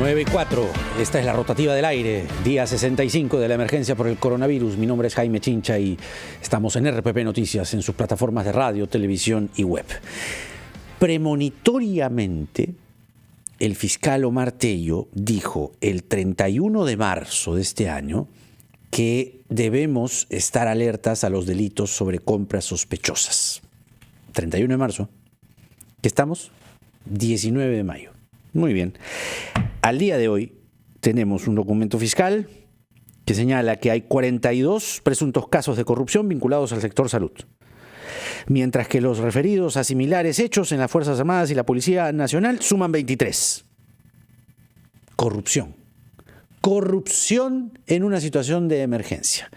9:04, esta es la rotativa del aire, día 65 de la emergencia por el coronavirus. Mi nombre es Jaime Chincha y estamos en RPP Noticias, en sus plataformas de radio, televisión y web. Premonitoriamente, el fiscal Omar Tello dijo el 31 de marzo de este año que debemos estar alertas a los delitos sobre compras sospechosas. 31 de marzo. ¿Qué estamos? 19 de mayo. Muy bien. Al día de hoy tenemos un documento fiscal que señala que hay 42 presuntos casos de corrupción vinculados al sector salud, mientras que los referidos a similares hechos en las Fuerzas Armadas y la Policía Nacional suman 23. Corrupción. Corrupción en una situación de emergencia.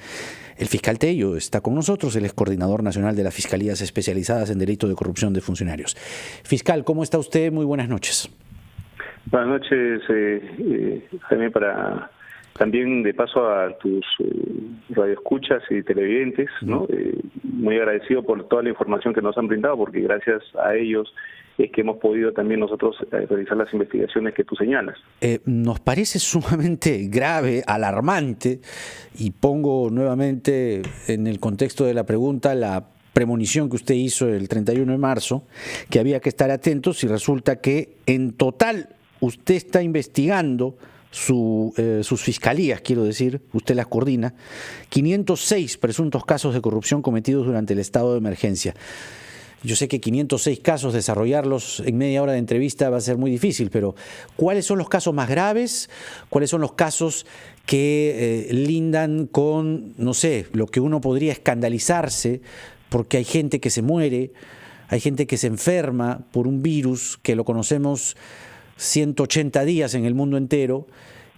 El fiscal Tello está con nosotros, él es coordinador nacional de las Fiscalías Especializadas en Delito de Corrupción de Funcionarios. Fiscal, ¿cómo está usted? Muy buenas noches. Buenas noches, Jaime, para también de paso a tus radioescuchas y televidentes, ¿no? Muy agradecido por toda la información que nos han brindado, porque gracias a ellos es que hemos podido también nosotros realizar las investigaciones que tú señalas. Nos parece sumamente grave, alarmante, y pongo nuevamente en el contexto de la pregunta la premonición que usted hizo el 31 de marzo, que había que estar atentos, y resulta que en total usted está investigando sus fiscalías, quiero decir, usted las coordina, 506 presuntos casos de corrupción cometidos durante el estado de emergencia. Yo sé que 506 casos, desarrollarlos en media hora de entrevista va a ser muy difícil, pero ¿cuáles son los casos más graves? ¿Cuáles son los casos que lindan con, no sé, lo que uno podría escandalizarse, porque hay gente que se muere, hay gente que se enferma por un virus que lo conocemos 180 días en el mundo entero,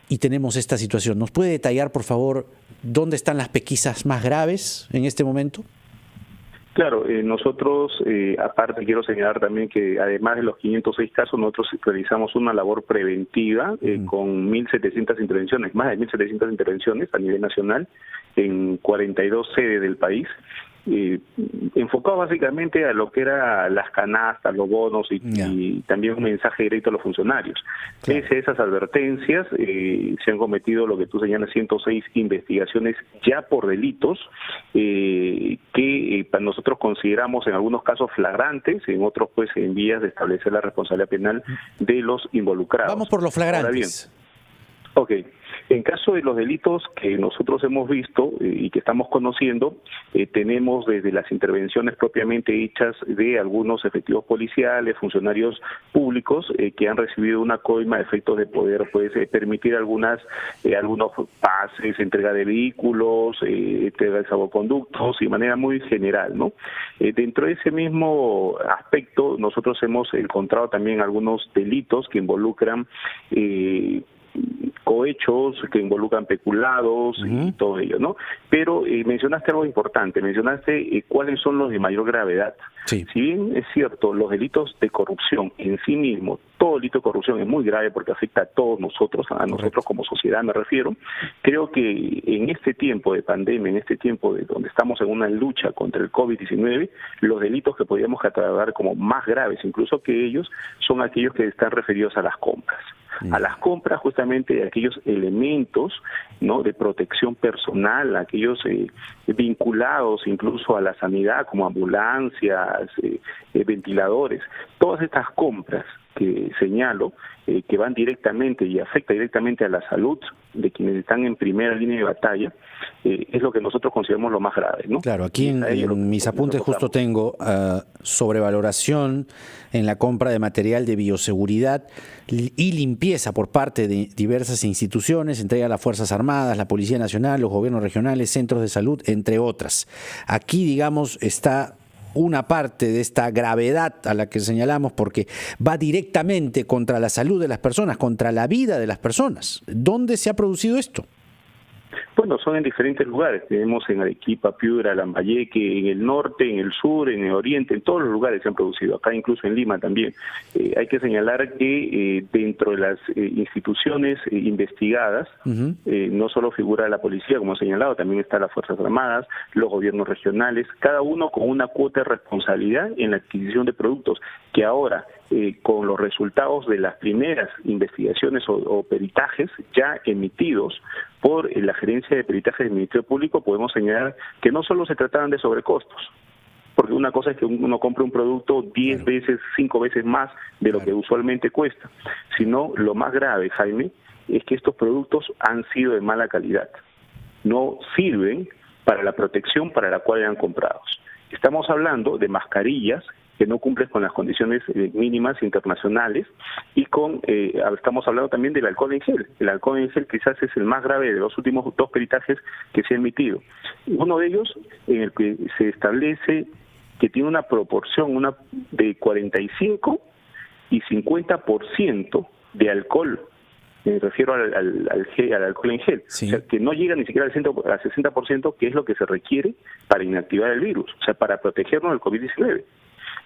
y tenemos esta situación? ¿Nos puede detallar, por favor, dónde están las pesquisas más graves en este momento? Claro, nosotros, aparte quiero señalar también que además de los 506 casos, nosotros realizamos una labor preventiva con 1.700 intervenciones, más de 1.700 intervenciones a nivel nacional en 42 sedes del país, enfocado básicamente a lo que era las canastas, los bonos y también un mensaje directo a los funcionarios. Claro. Pese a esas advertencias, se han cometido lo que tú señalas, 106 investigaciones ya por delitos que para nosotros consideramos en algunos casos flagrantes, en otros pues en vías de establecer la responsabilidad penal de los involucrados. Vamos por los flagrantes. Ahora bien, ok. En caso de los delitos que nosotros hemos visto y que estamos conociendo, tenemos desde las intervenciones propiamente hechas de algunos efectivos policiales, funcionarios públicos que han recibido una coima de efectos de poder pues permitir algunos pases, entrega de vehículos, entrega de salvoconductos y de manera muy general, ¿no? Dentro de ese mismo aspecto, nosotros hemos encontrado también algunos delitos que involucran cohechos, que involucran peculados y todo ello, ¿no? Pero mencionaste algo importante, mencionaste cuáles son los de mayor gravedad. Sí. Si bien es cierto, los delitos de corrupción en sí mismos, todo delito de corrupción es muy grave porque afecta a todos nosotros, a nosotros como sociedad me refiero, creo que en este tiempo de pandemia, en este tiempo de donde estamos en una lucha contra el COVID-19, los delitos que podríamos catalogar como más graves, incluso que ellos, son aquellos que están referidos a las compras. A las compras justamente de aquellos elementos, ¿no?, de protección personal, aquellos vinculados incluso a la sanidad como ambulancias, ventiladores, todas estas compras que señalo que van directamente y afecta directamente a la salud de quienes están en primera línea de batalla, es lo que nosotros consideramos lo más grave, ¿no? Claro, aquí en mis apuntes justo tengo sobrevaloración en la compra de material de bioseguridad y limpieza por parte de diversas instituciones, entrega a las Fuerzas Armadas, la Policía Nacional, los gobiernos regionales, centros de salud, entre otras. Aquí, digamos, está una parte de esta gravedad a la que señalamos, porque va directamente contra la salud de las personas, contra la vida de las personas. ¿Dónde se ha producido esto? Bueno, son en diferentes lugares. Tenemos en Arequipa, Piura, Lambayeque, en el norte, en el sur, en el oriente, en todos los lugares se han producido, acá incluso en Lima también. Hay que señalar que dentro de las instituciones investigadas, no solo figura la policía, como he señalado, también están las Fuerzas Armadas, los gobiernos regionales, cada uno con una cuota de responsabilidad en la adquisición de productos, que ahora con los resultados de las primeras investigaciones o peritajes ya emitidos por la Gerencia de Peritajes del Ministerio Público, podemos señalar que no solo se trataban de sobrecostos, porque una cosa es que uno compre un producto 10 veces, 5 veces más de lo que usualmente cuesta, sino lo más grave, Jaime, es que estos productos han sido de mala calidad, no sirven para la protección para la cual eran comprados. Estamos hablando de mascarillas que no cumplen con las condiciones mínimas internacionales y estamos hablando también del alcohol en gel. El alcohol en gel quizás es el más grave de los últimos 2 peritajes que se han emitido. Uno de ellos en el que se establece que tiene una proporción de 45 y 50% de alcohol. Me refiero al alcohol en gel, sí. O sea, que no llega ni siquiera al 60%, que es lo que se requiere para inactivar el virus, o sea, para protegernos del COVID-19.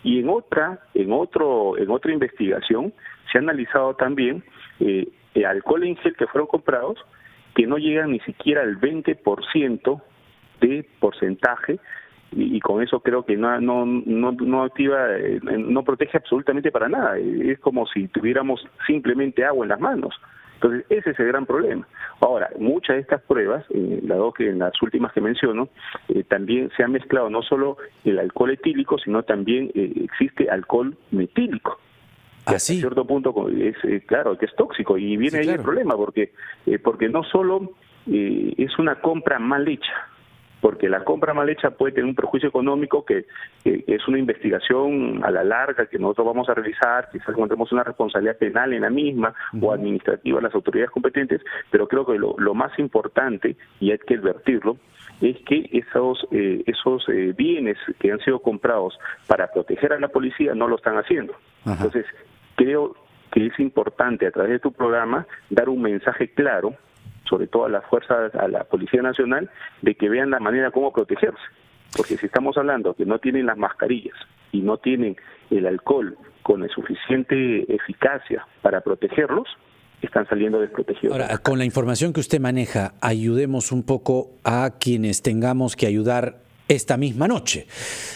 Y en otra investigación se ha analizado también el alcohol en gel que fueron comprados, que no llegan ni siquiera al 20% de porcentaje, y con eso creo que no activa, no protege absolutamente para nada. Es como si tuviéramos simplemente agua en las manos. Entonces, ese es el gran problema. Ahora, muchas de estas pruebas, en las últimas que menciono, también se ha mezclado no solo el alcohol etílico, sino también existe alcohol metílico. ¿Ah, hasta sí? cierto punto claro, que es tóxico, y viene ahí el problema, porque no solo es una compra mal hecha, porque la compra mal hecha puede tener un perjuicio económico que es una investigación a la larga que nosotros vamos a realizar, quizás encontremos una responsabilidad penal en la misma o administrativa a las autoridades competentes, pero creo que lo más importante, y hay que advertirlo, es que esos bienes que han sido comprados para proteger a la policía no lo están haciendo. Ajá. Entonces, creo que es importante a través de tu programa dar un mensaje claro, sobre todo a las fuerzas, a la Policía Nacional, de que vean la manera como protegerse. Porque si estamos hablando que no tienen las mascarillas y no tienen el alcohol con la suficiente eficacia para protegerlos, están saliendo desprotegidos. Ahora, con la información que usted maneja, ayudemos un poco a quienes tengamos que ayudar esta misma noche.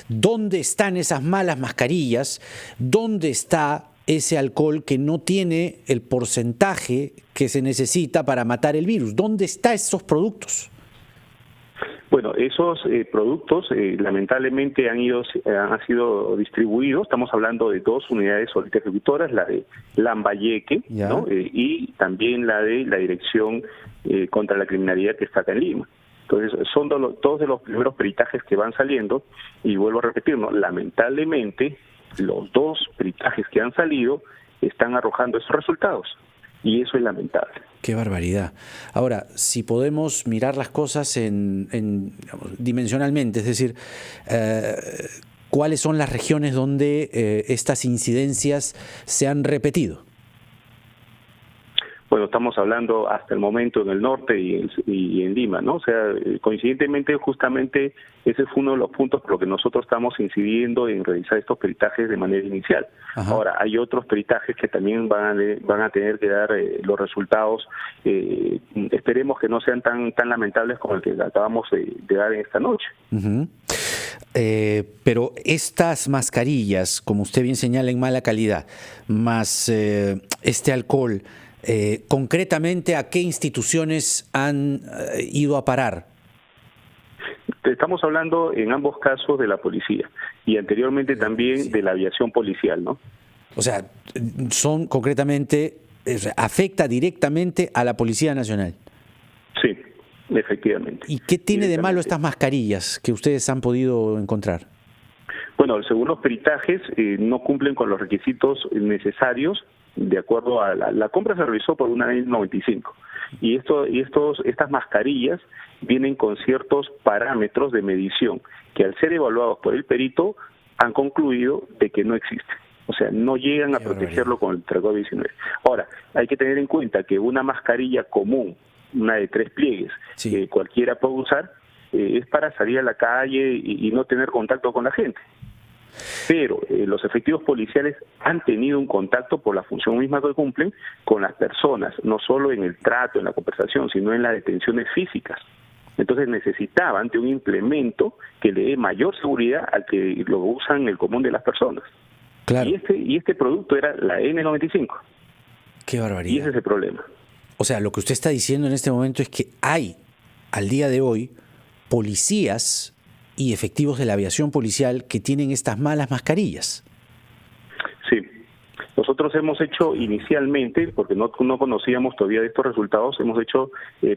¿Dónde están esas malas mascarillas? ¿Dónde está ese alcohol que no tiene el porcentaje que se necesita para matar el virus? ¿Dónde están esos productos? Bueno, esos productos lamentablemente han sido distribuidos. Estamos hablando de 2 unidades ahorita ejecutoras, la de Lambayeque, ¿no? Y también la de la Dirección contra la Criminalidad, que está acá en Lima. Entonces, son todos de los primeros peritajes que van saliendo, y vuelvo a repetirlo, lamentablemente los 2 peritajes que han salido están arrojando esos resultados, y eso es lamentable. Qué barbaridad. Ahora, si podemos mirar las cosas digamos, dimensionalmente, es decir, ¿cuáles son las regiones donde estas incidencias se han repetido? Bueno, estamos hablando hasta el momento en el norte y en Lima, ¿no? O sea, coincidentemente, justamente, ese fue uno de los puntos por los que nosotros estamos incidiendo en realizar estos peritajes de manera inicial. Ajá. Ahora, hay otros peritajes que también van a tener que dar los resultados. Esperemos que no sean tan lamentables como el que acabamos de dar en esta noche. Uh-huh. Pero estas mascarillas, como usted bien señala, en mala calidad, más este alcohol, concretamente, ¿a qué instituciones han ido a parar? Estamos hablando en ambos casos de la policía y anteriormente también de la aviación policial, ¿no? O sea, son concretamente, afecta directamente a la Policía Nacional. Sí, efectivamente. ¿Y qué tiene de malo estas mascarillas que ustedes han podido encontrar? Bueno, según los peritajes, no cumplen con los requisitos necesarios. De acuerdo a la compra se realizó por una N95 y estas mascarillas vienen con ciertos parámetros de medición que, al ser evaluados por el perito, han concluido de que no existen. O sea, no llegan a protegerlo contra el COVID-19. Ahora, hay que tener en cuenta que una mascarilla común, una de 3 pliegues, sí, que cualquiera puede usar, es para salir a la calle y no tener contacto con la gente. Pero los efectivos policiales han tenido un contacto, por la función misma que cumplen, con las personas, no solo en el trato, en la conversación, sino en las detenciones físicas. Entonces necesitaban de un implemento que le dé mayor seguridad al que lo usan el común de las personas. Claro. Y este producto era la N95. Qué barbaridad. Y ese es el problema. O sea, lo que usted está diciendo en este momento es que hay, al día de hoy, policías y efectivos de la aviación policial que tienen estas malas mascarillas. Sí. Nosotros hemos hecho inicialmente, porque no conocíamos todavía de estos resultados, hemos hecho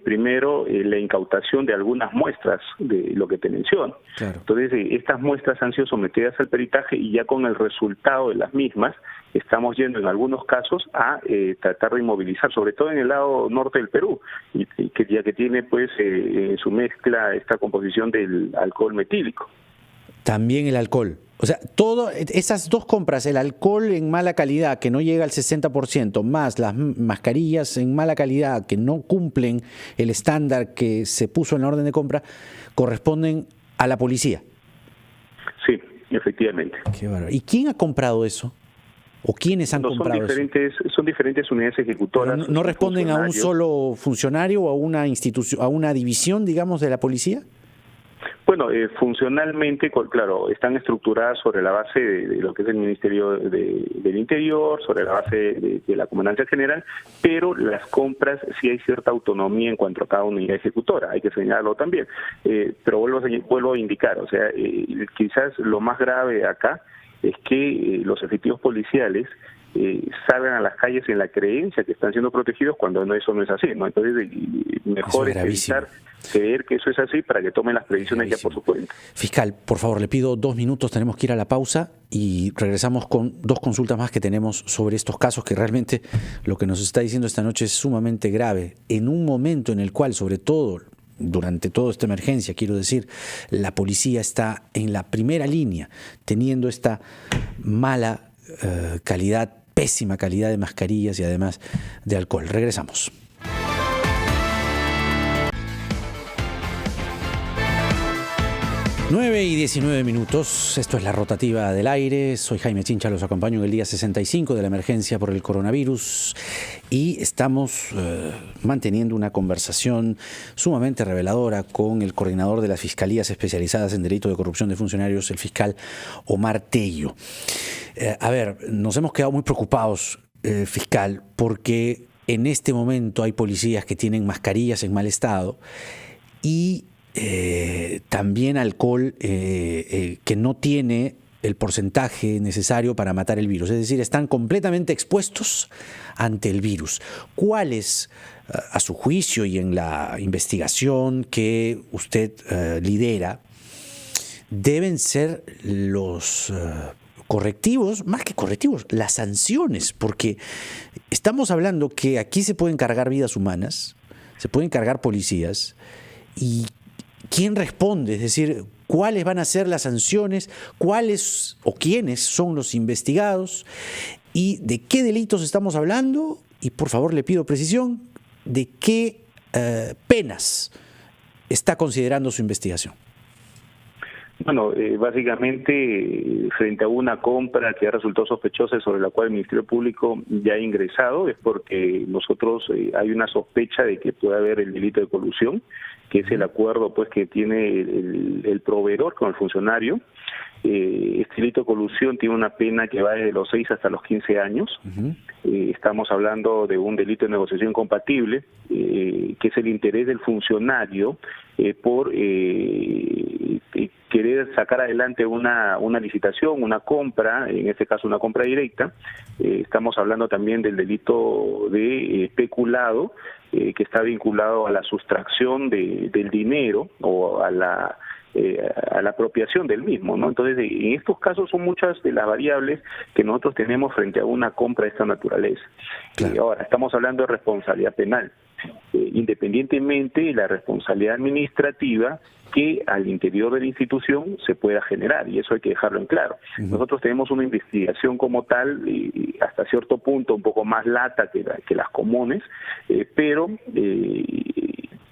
primero la incautación de algunas muestras de lo que te menciono. Claro. Entonces, estas muestras han sido sometidas al peritaje y ya con el resultado de las mismas estamos yendo en algunos casos a tratar de inmovilizar, sobre todo en el lado norte del Perú, y que ya que tiene pues en su mezcla esta composición del alcohol metílico. También el alcohol. O sea, esas dos compras, el alcohol en mala calidad que no llega al 60%, más las mascarillas en mala calidad que no cumplen el estándar que se puso en la orden de compra, corresponden a la policía. Sí, efectivamente. Qué bárbaro. ¿Y quién ha comprado eso? ¿O quiénes han comprado eso? Son diferentes unidades ejecutoras. ¿No responden a un solo funcionario o a una institución, a una división, digamos, de la policía? Bueno, funcionalmente, claro, están estructuradas sobre la base de lo que es el Ministerio del Interior, sobre la base de la Comandancia General, pero las compras sí hay cierta autonomía en cuanto a cada unidad ejecutora, hay que señalarlo también. Pero vuelvo a indicar, o sea, quizás lo más grave acá es que los efectivos policiales salgan a las calles en la creencia que están siendo protegidos cuando eso no es así, ¿no? Entonces, mejor es evitar creer que eso es así para que tomen las previsiones ya por su cuenta. Fiscal, por favor, le pido 2 minutos, tenemos que ir a la pausa y regresamos con 2 consultas más que tenemos sobre estos casos que realmente lo que nos está diciendo esta noche es sumamente grave, en un momento en el cual, sobre todo, durante toda esta emergencia, quiero decir, la policía está en la primera línea teniendo esta mala calidad, pésima calidad de mascarillas y además de alcohol. Regresamos. Nueve y 19 minutos, esto es La Rotativa del Aire, soy Jaime Chincha, los acompaño en el día 65 de la emergencia por el coronavirus y estamos manteniendo una conversación sumamente reveladora con el coordinador de las Fiscalías Especializadas en Delito de Corrupción de Funcionarios, el fiscal Omar Tello. A ver, nos hemos quedado muy preocupados, fiscal, porque en este momento hay policías que tienen mascarillas en mal estado y también alcohol que no tiene el porcentaje necesario para matar el virus. Es decir, están completamente expuestos ante el virus. ¿Cuáles, a su juicio y en la investigación que usted lidera, deben ser los correctivos, más que correctivos, las sanciones? Porque estamos hablando que aquí se pueden cargar vidas humanas, se pueden cargar policías, y ¿quién responde? Es decir, ¿cuáles van a ser las sanciones? ¿Cuáles o quiénes son los investigados? ¿Y de qué delitos estamos hablando? Y por favor le pido precisión, ¿de qué penas está considerando su investigación? Bueno, básicamente frente a una compra que ha resultado sospechosa sobre la cual el Ministerio Público ya ha ingresado, es porque nosotros hay una sospecha de que puede haber el delito de colusión, que es el acuerdo pues que tiene el proveedor con el funcionario. Este delito de colusión tiene una pena que va desde los 6 hasta los 15 años. Estamos hablando de un delito de negociación compatible, que es el interés del funcionario por querer sacar adelante una licitación, una compra, en este caso una compra directa. Estamos hablando también del delito de peculado, que está vinculado a la sustracción del dinero o a la apropiación del mismo, ¿no? Entonces, en estos casos son muchas de las variables que nosotros tenemos frente a una compra de esta naturaleza. Claro. Ahora, estamos hablando de responsabilidad penal. Independientemente de la responsabilidad administrativa que al interior de la institución se pueda generar, y eso hay que dejarlo en claro. Nosotros tenemos una investigación como tal, y hasta cierto punto un poco más lata que las comunes, pero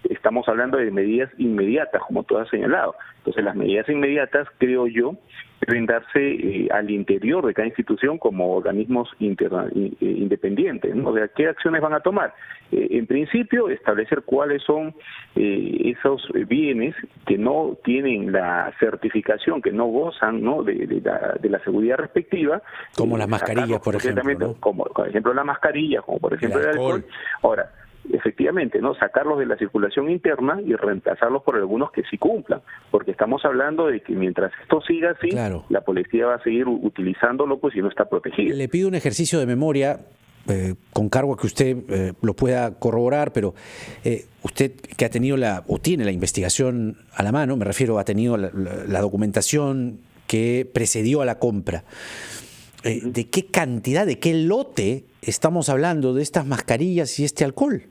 estamos hablando de medidas inmediatas, como tú has señalado. Entonces, las medidas inmediatas, creo yo, deben darse al interior de cada institución como organismos independientes, ¿no? O sea, ¿qué acciones van a tomar? En principio, establecer cuáles son esos bienes que no tienen la certificación, que no gozan, ¿no?, de la seguridad respectiva. Como las mascarillas, por ejemplo, ¿no? Como, por ejemplo, la mascarilla, como por ejemplo el alcohol. Ahora, efectivamente, ¿no?, sacarlos de la circulación interna y reemplazarlos por algunos que sí cumplan, porque estamos hablando de que mientras esto siga así, claro, la policía va a seguir utilizándolo, pues, y no está protegida. Le pido un ejercicio de memoria, con cargo a que usted lo pueda corroborar, pero usted que ha tenido o tiene la investigación a la mano, me refiero, ha tenido la documentación que precedió a la compra. ¿De qué cantidad, de qué lote estamos hablando de estas mascarillas y este alcohol?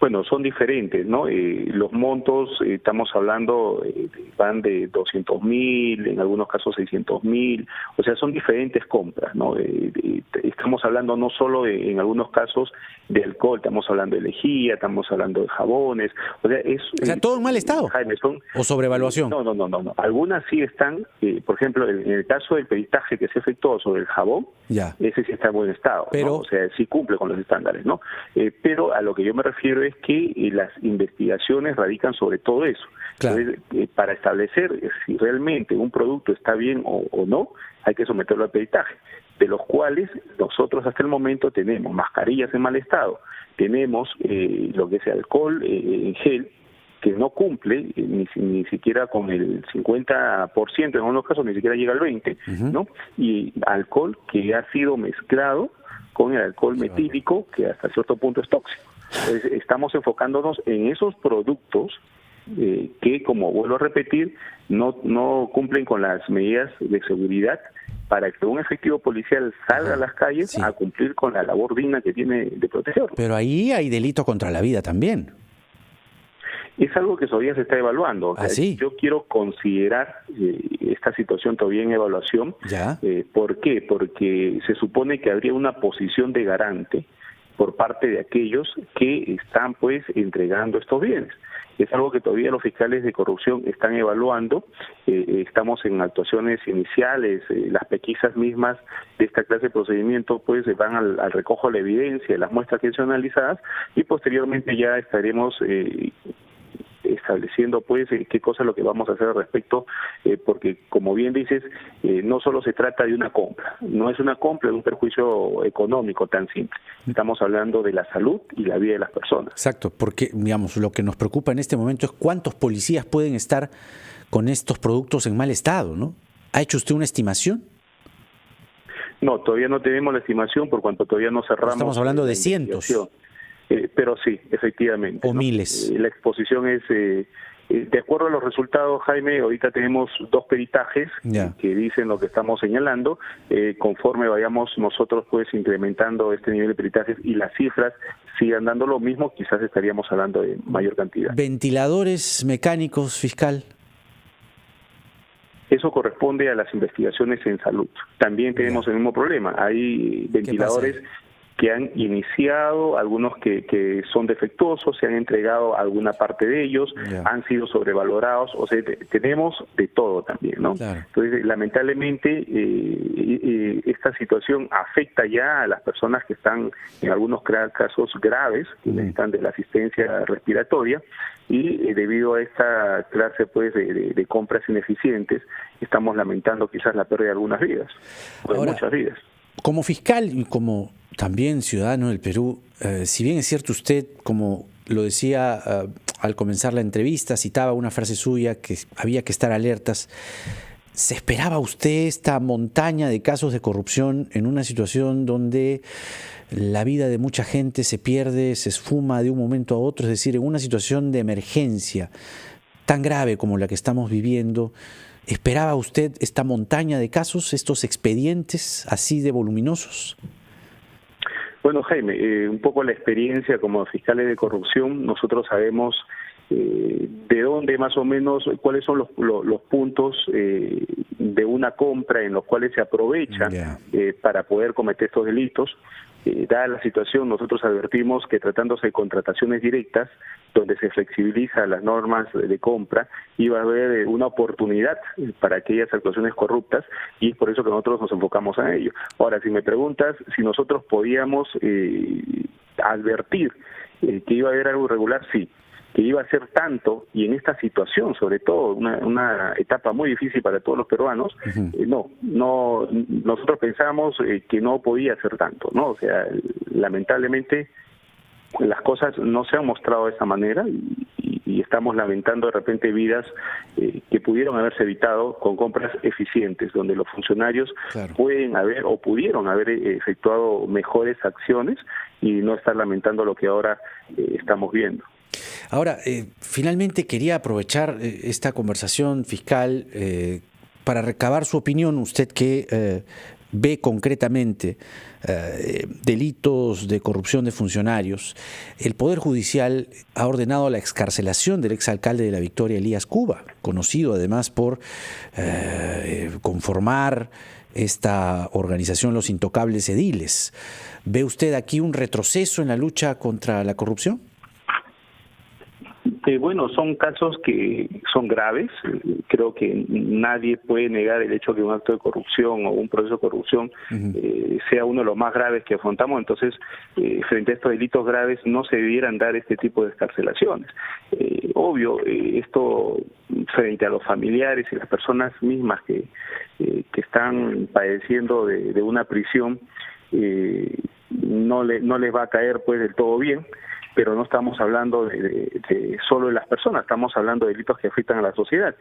Bueno, son diferentes, ¿no? Los montos, estamos hablando, van de 200.000, en algunos casos 600.000, o sea, son diferentes compras, ¿no? Estamos hablando no solo en algunos casos de alcohol, estamos hablando de lejía, estamos hablando de jabones, o sea, ¿todo en mal estado? Jaime, ¿o sobrevaluación? No. Algunas sí están, por ejemplo, en el caso del peritaje que se efectuó sobre el jabón, ya, ese sí está en buen estado, pero, ¿no? O sea, sí cumple con los estándares, ¿no? Pero a lo que yo me refiero es que las investigaciones radican sobre todo eso. Claro. Entonces, para establecer si realmente un producto está bien o no, hay que someterlo al peritaje, de los cuales nosotros hasta el momento tenemos mascarillas en mal estado, tenemos lo que es alcohol en gel, que no cumple ni siquiera con el 50%, en algunos casos ni siquiera llega al 20%, ¿no? Y alcohol que ha sido mezclado con el alcohol metílico, que hasta cierto punto es tóxico. Entonces, estamos enfocándonos en esos productos que, como vuelvo a repetir, no cumplen con las medidas de seguridad para que un efectivo policial salga a las calles a cumplir con la labor digna que tiene de proteger. Pero ahí hay delito contra la vida también. Es algo que todavía se está evaluando. Yo quiero considerar esta situación todavía en evaluación. ¿Por qué? Porque se supone que habría una posición de garante por parte de aquellos que están, pues, entregando estos bienes. Es algo que todavía los fiscales de corrupción están evaluando. Estamos en actuaciones iniciales. Las pesquisas mismas de esta clase de procedimiento, pues, van al recojo de la evidencia, de las muestras que son analizadas, y posteriormente ya estaremos estableciendo, pues, qué cosa es lo que vamos a hacer al respecto, porque, como bien dices, no solo se trata de una compra, no es una compra de un perjuicio económico tan simple. Estamos hablando de la salud y la vida de las personas. Exacto, porque, digamos, lo que nos preocupa en este momento es cuántos policías pueden estar con estos productos en mal estado, ¿no? ¿Ha hecho usted una estimación? No, todavía no tenemos la estimación, por cuanto todavía no cerramos. Estamos hablando de cientos. Pero sí, efectivamente. O miles. La exposición es, de acuerdo a los resultados, Jaime, ahorita tenemos 2 peritajes que dicen lo que estamos señalando. Conforme vayamos nosotros, pues, incrementando este nivel de peritajes y las cifras sigan dando lo mismo, quizás estaríamos hablando de mayor cantidad. ¿Ventiladores mecánicos, fiscal? Eso corresponde a las investigaciones en salud. También tenemos el mismo problema. Hay ventiladores que han iniciado, algunos que son defectuosos, se han entregado alguna parte de ellos, han sido sobrevalorados, o sea, tenemos de todo también, ¿no? Claro. Entonces, lamentablemente, esta situación afecta ya a las personas que están en algunos casos graves, que necesitan de la asistencia respiratoria, y debido a esta clase, pues, de compras ineficientes, estamos lamentando quizás la pérdida de algunas vidas, o de muchas vidas. Como fiscal y como también ciudadano del Perú, si bien es cierto usted, como lo decía al comenzar la entrevista, citaba una frase suya que había que estar alertas, ¿se esperaba usted esta montaña de casos de corrupción en una situación donde la vida de mucha gente se pierde, se esfuma de un momento a otro? Es decir, en una situación de emergencia tan grave como la que estamos viviendo, ¿esperaba usted esta montaña de casos, estos expedientes así de voluminosos? Bueno, Jaime, un poco la experiencia como fiscales de corrupción, nosotros sabemos de dónde más o menos, cuáles son los puntos de una compra en los cuales se aprovecha para poder cometer estos delitos. Dada la situación, nosotros advertimos que tratándose de contrataciones directas, donde se flexibiliza las normas de compra, iba a haber una oportunidad para aquellas actuaciones corruptas, y es por eso que nosotros nos enfocamos a ello. Ahora, si me preguntas si nosotros podíamos advertir que iba a haber algo irregular, sí. Que iba a ser tanto, y en esta situación, sobre todo, una etapa muy difícil para todos los peruanos, no, nosotros pensamos que no podía ser tanto, ¿no? O sea, lamentablemente las cosas no se han mostrado de esa manera y estamos lamentando de repente vidas que pudieron haberse evitado con compras eficientes, donde los funcionarios pueden haber o pudieron haber efectuado mejores acciones y no estar lamentando lo que ahora estamos viendo. Ahora, finalmente quería aprovechar esta conversación, fiscal, para recabar su opinión, usted que ve concretamente delitos de corrupción de funcionarios. El Poder Judicial ha ordenado la excarcelación del exalcalde de La Victoria, Elías Cuba, conocido además por conformar esta organización Los Intocables Ediles. ¿Ve usted aquí un retroceso en la lucha contra la corrupción? Bueno, son casos que son graves. Creo que nadie puede negar el hecho que un acto de corrupción o un proceso de corrupción sea uno de los más graves que afrontamos. Entonces, frente a estos delitos graves no se debieran dar este tipo de excarcelaciones. Obvio, esto frente a los familiares y las personas mismas que están padeciendo de una prisión, no les va a caer pues del todo bien. Pero no estamos hablando de solo de las personas, estamos hablando de delitos que afectan a la sociedad.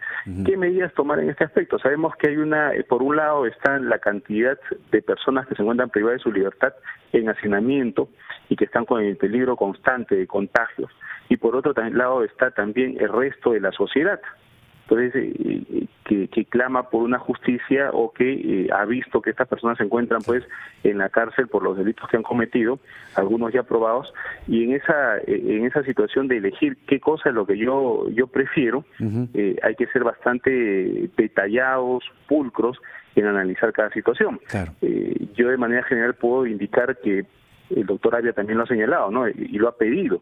¿Qué medidas tomar en este aspecto? Sabemos que hay por un lado está la cantidad de personas que se encuentran privadas de su libertad en hacinamiento y que están con el peligro constante de contagios, y por otro lado está también el resto de la sociedad. Entonces, que clama por una justicia o que ha visto que estas personas se encuentran pues en la cárcel por los delitos que han cometido, algunos ya probados, y en esa situación de elegir qué cosa es lo que yo prefiero, hay que ser bastante detallados, pulcros en analizar cada situación. Claro. Yo de manera general puedo indicar que el doctor Avia también lo ha señalado, ¿no? Y lo ha pedido.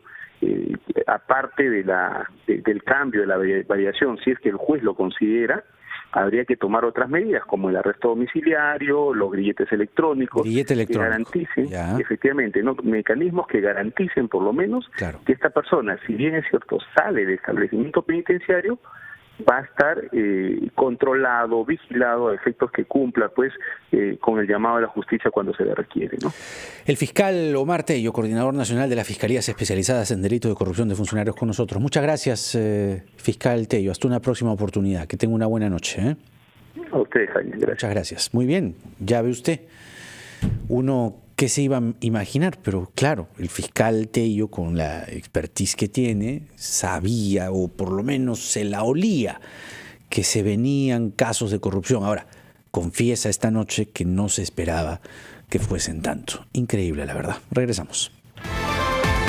Aparte del cambio, de la variación, si es que el juez lo considera, habría que tomar otras medidas, como el arresto domiciliario, los grilletes electrónicos, que garanticen, efectivamente, ¿no? Mecanismos que garanticen por lo menos que esta persona, si bien es cierto, sale del establecimiento penitenciario, va a estar controlado, vigilado a efectos que cumpla pues con el llamado de la justicia cuando se le requiere, ¿no? El fiscal Omar Tello, coordinador nacional de las Fiscalías Especializadas en Delitos de Corrupción de Funcionarios, con nosotros. Muchas gracias, fiscal Tello. Hasta una próxima oportunidad. Que tenga una buena noche. A usted, Jaime. Gracias. Muchas gracias. Muy bien, ya ve usted. Uno, ¿qué se iba a imaginar? Pero claro, el fiscal Tello, con la expertise que tiene, sabía, o por lo menos se la olía, que se venían casos de corrupción. Ahora, confiesa esta noche que no se esperaba que fuesen tanto. Increíble, la verdad. Regresamos.